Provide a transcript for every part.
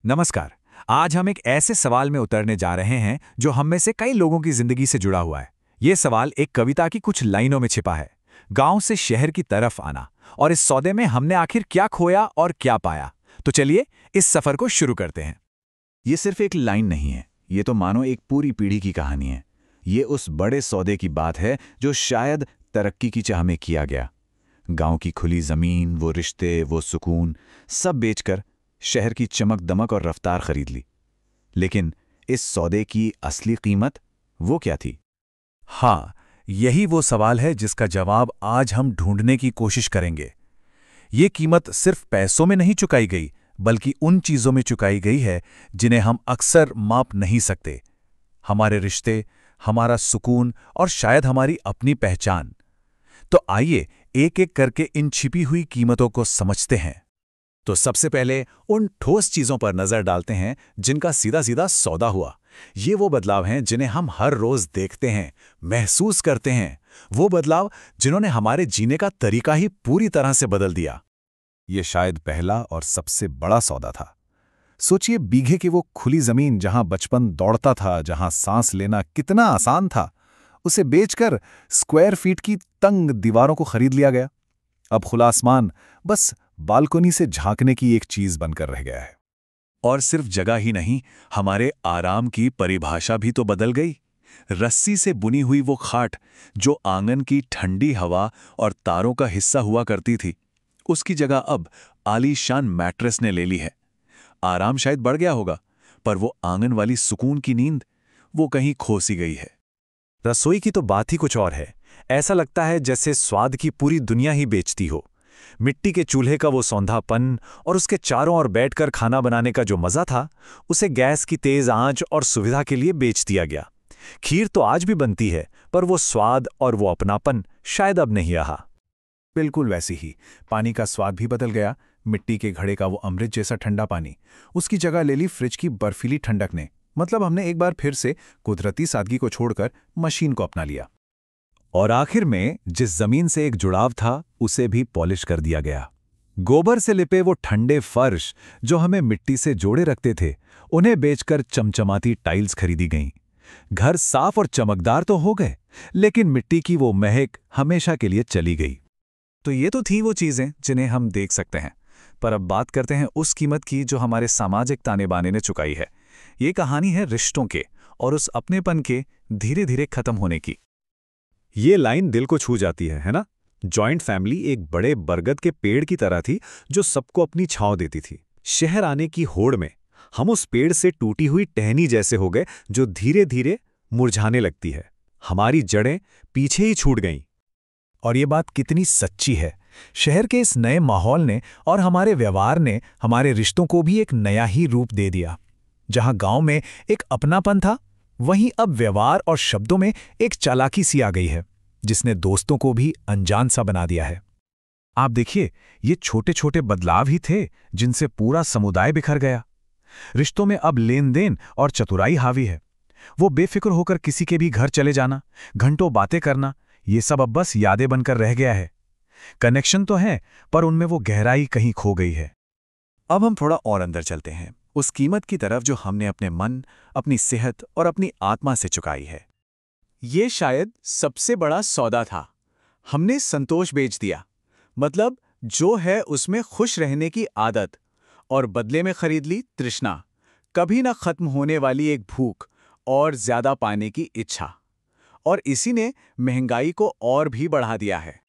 नमस्कार। आज हम एक ऐसे सवाल में उतरने जा रहे हैं जो हम में से कई लोगों की जिंदगी से जुड़ा हुआ है। ये सवाल एक कविता की कुछ लाइनों में छिपा है। गांव से शहर की तरफ आना, और इस सौदे में हमने आखिर क्या खोया और क्या पाया। तो चलिए इस सफर को शुरू करते हैं। ये सिर्फ एक लाइन नहीं है, ये तो मानो एक पूरी पीढ़ी की कहानी है। ये उस बड़े सौदे की बात है जो शायद तरक्की की चाह में किया गया। गांव की खुली जमीन, वो रिश्ते, वो सुकून, सब बेचकर शहर की चमक दमक और रफ्तार खरीद ली। लेकिन इस सौदे की असली कीमत वो क्या थी? हाँ, यही वो सवाल है जिसका जवाब आज हम ढूंढने की कोशिश करेंगे। ये कीमत सिर्फ पैसों में नहीं चुकाई गई, बल्कि उन चीजों में चुकाई गई है जिन्हें हम अक्सर माप नहीं सकते। हमारे रिश्ते, हमारा सुकून और शायद हमारी अपनी पहचान। तो आइए एक एक करके इन छिपी हुई कीमतों को समझते हैं। तो सबसे पहले उन ठोस चीजों पर नजर डालते हैं जिनका सीधा सीधा सौदा हुआ। ये वो बदलाव हैं जिन्हें हम हर रोज देखते हैं, महसूस करते हैं। वो बदलाव जिन्होंने हमारे जीने का तरीका ही पूरी तरह से बदल दिया। ये शायद पहला और सबसे बड़ा सौदा था। सोचिए, बीघे की वो खुली जमीन जहां बचपन दौड़ता था, जहां सांस लेना कितना आसान था, उसे बेचकर स्क्वायर फीट की तंग दीवारों को खरीद लिया गया। अब खुला आसमान बस बालकोनी से झांकने की एक चीज बनकर रह गया है। और सिर्फ जगह ही नहीं, हमारे आराम की परिभाषा भी तो बदल गई। रस्सी से बुनी हुई वो खाट जो आंगन की ठंडी हवा और तारों का हिस्सा हुआ करती थी, उसकी जगह अब आलीशान मैट्रेस ने ले ली है। आराम शायद बढ़ गया होगा, पर वो आंगन वाली सुकून की नींद, वो कहीं खो सी गई है। रसोई की तो बात ही कुछ और है। ऐसा लगता है जैसे स्वाद की पूरी दुनिया ही बेचती हो। मिट्टी के चूल्हे का वो सौंधापन और उसके चारों ओर बैठकर खाना बनाने का जो मजा था, उसे गैस की तेज आंच और सुविधा के लिए बेच दिया गया। खीर तो आज भी बनती है, पर वो स्वाद और वो अपनापन शायद अब नहीं रहा। बिल्कुल वैसी ही पानी का स्वाद भी बदल गया। मिट्टी के घड़े का वो अमृत जैसा ठंडा पानी, उसकी जगह ले ली फ्रिज की बर्फीली ठंडक ने। मतलब हमने एक बार फिर से कुदरती सादगी को छोड़कर मशीन को अपना लिया। और आखिर में जिस जमीन से एक जुड़ाव था, उसे भी पॉलिश कर दिया गया। गोबर से लिपे वो ठंडे फर्श जो हमें मिट्टी से जोड़े रखते थे, उन्हें बेचकर चमचमाती टाइल्स खरीदी गईं। घर साफ और चमकदार तो हो गए, लेकिन मिट्टी की वो महक हमेशा के लिए चली गई। तो ये तो थी वो चीजें जिन्हें हम देख सकते हैं, पर अब बात करते हैं उस कीमत की जो हमारे सामाजिक ताने बाने ने चुकाई है। ये कहानी है रिश्तों के और उस अपनेपन के धीरे धीरे खत्म होने की। ये लाइन दिल को छू जाती है ना? जॉइंट फैमिली एक बड़े बरगद के पेड़ की तरह थी जो सबको अपनी छांव देती थी। शहर आने की होड़ में हम उस पेड़ से टूटी हुई टहनी जैसे हो गए जो धीरे धीरे मुरझाने लगती है। हमारी जड़ें पीछे ही छूट गईं। और ये बात कितनी सच्ची है। शहर के इस नए माहौल ने और हमारे व्यवहार ने हमारे रिश्तों को भी एक नया ही रूप दे दिया। जहां गांव में एक अपनापन था, वहीं अब व्यवहार और शब्दों में एक चालाकी सी आ गई है, जिसने दोस्तों को भी अनजान सा बना दिया है। आप देखिए, ये छोटे छोटे बदलाव ही थे जिनसे पूरा समुदाय बिखर गया। रिश्तों में अब लेन देन और चतुराई हावी है। वो बेफिक्र होकर किसी के भी घर चले जाना, घंटों बातें करना, ये सब अब बस यादें बनकर रह गया है। कनेक्शन तो है, पर उनमें वो गहराई कहीं खो गई है। अब हम थोड़ा और अंदर चलते हैं, उस कीमत की तरफ जो हमने अपने मन, अपनी सेहत और अपनी आत्मा से चुकाई है। ये शायद सबसे बड़ा सौदा था। हमने संतोष बेच दिया, मतलब जो है उसमें खुश रहने की आदत, और बदले में खरीद ली तृष्णा, कभी ना खत्म होने वाली एक भूख और ज्यादा पाने की इच्छा। और इसी ने महंगाई को और भी बढ़ा दिया है।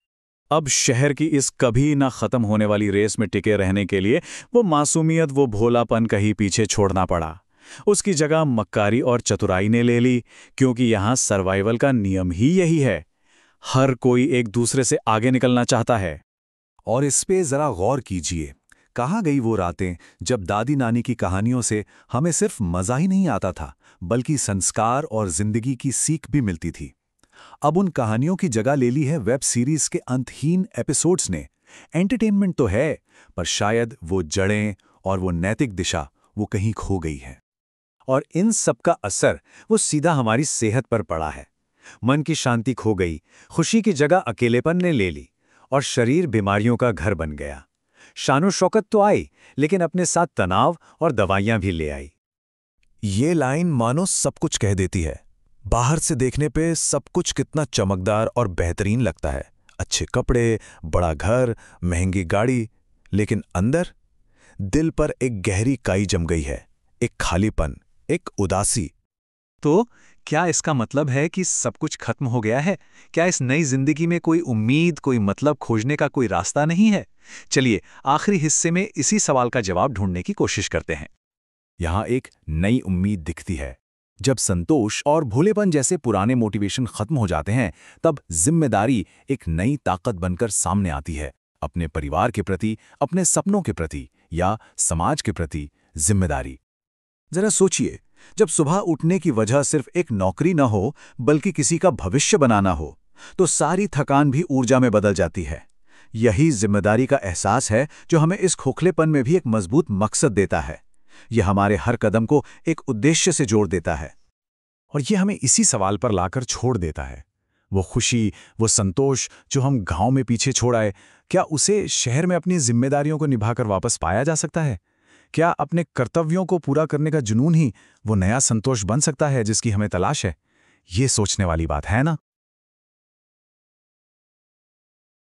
अब शहर की इस कभी ना खत्म होने वाली रेस में टिके रहने के लिए वो मासूमियत, वो भोलापन कहीं पीछे छोड़ना पड़ा। उसकी जगह मक्कारी और चतुराई ने ले ली, क्योंकि यहाँ सर्वाइवल का नियम ही यही है। हर कोई एक दूसरे से आगे निकलना चाहता है। और इस पे जरा गौर कीजिए, कहाँ गई वो रातें जब दादी नानी की कहानियों से हमें सिर्फ मजा ही नहीं आता था, बल्कि संस्कार और जिंदगी की सीख भी मिलती थी। अब उन कहानियों की जगह ले ली है वेब सीरीज के अंतहीन एपिसोड्स ने। एंटरटेनमेंट तो है, पर शायद वो जड़ें और वो नैतिक दिशा वो कहीं खो गई है। और इन सब का असर वो सीधा हमारी सेहत पर पड़ा है। मन की शांति खो गई, खुशी की जगह अकेलेपन ने ले ली, और शरीर बीमारियों का घर बन गया। शानो शौकत तो आई, लेकिन अपने साथ तनाव और दवाइयां भी ले आई। ये लाइन मानो सब कुछ कह देती है। बाहर से देखने पे सब कुछ कितना चमकदार और बेहतरीन लगता है, अच्छे कपड़े, बड़ा घर, महंगी गाड़ी, लेकिन अंदर दिल पर एक गहरी काई जम गई है, एक खालीपन, एक उदासी। तो क्या इसका मतलब है कि सब कुछ खत्म हो गया है? क्या इस नई जिंदगी में कोई उम्मीद, कोई मतलब खोजने का कोई रास्ता नहीं है? चलिए आखिरी हिस्से में इसी सवाल का जवाब ढूंढने की कोशिश करते हैं। यहां एक नई उम्मीद दिखती है। जब संतोष और भोलेपन जैसे पुराने मोटिवेशन खत्म हो जाते हैं, तब जिम्मेदारी एक नई ताकत बनकर सामने आती है। अपने परिवार के प्रति, अपने सपनों के प्रति या समाज के प्रति जिम्मेदारी। जरा सोचिए, जब सुबह उठने की वजह सिर्फ एक नौकरी न हो बल्कि किसी का भविष्य बनाना हो, तो सारी थकान भी ऊर्जा में बदल जाती है। यही जिम्मेदारी का एहसास है जो हमें इस खोखलेपन में भी एक मजबूत मकसद देता है। यह हमारे हर कदम को एक उद्देश्य से जोड़ देता है और यह हमें इसी सवाल पर लाकर छोड़ देता है। वो खुशी, वो संतोष जो हम गांव में पीछे छोड़ आए, क्या उसे शहर में अपनी जिम्मेदारियों को निभाकर वापस पाया जा सकता है? क्या अपने कर्तव्यों को पूरा करने का जुनून ही वो नया संतोष बन सकता है जिसकी हमें तलाश है? ये सोचने वाली बात है ना?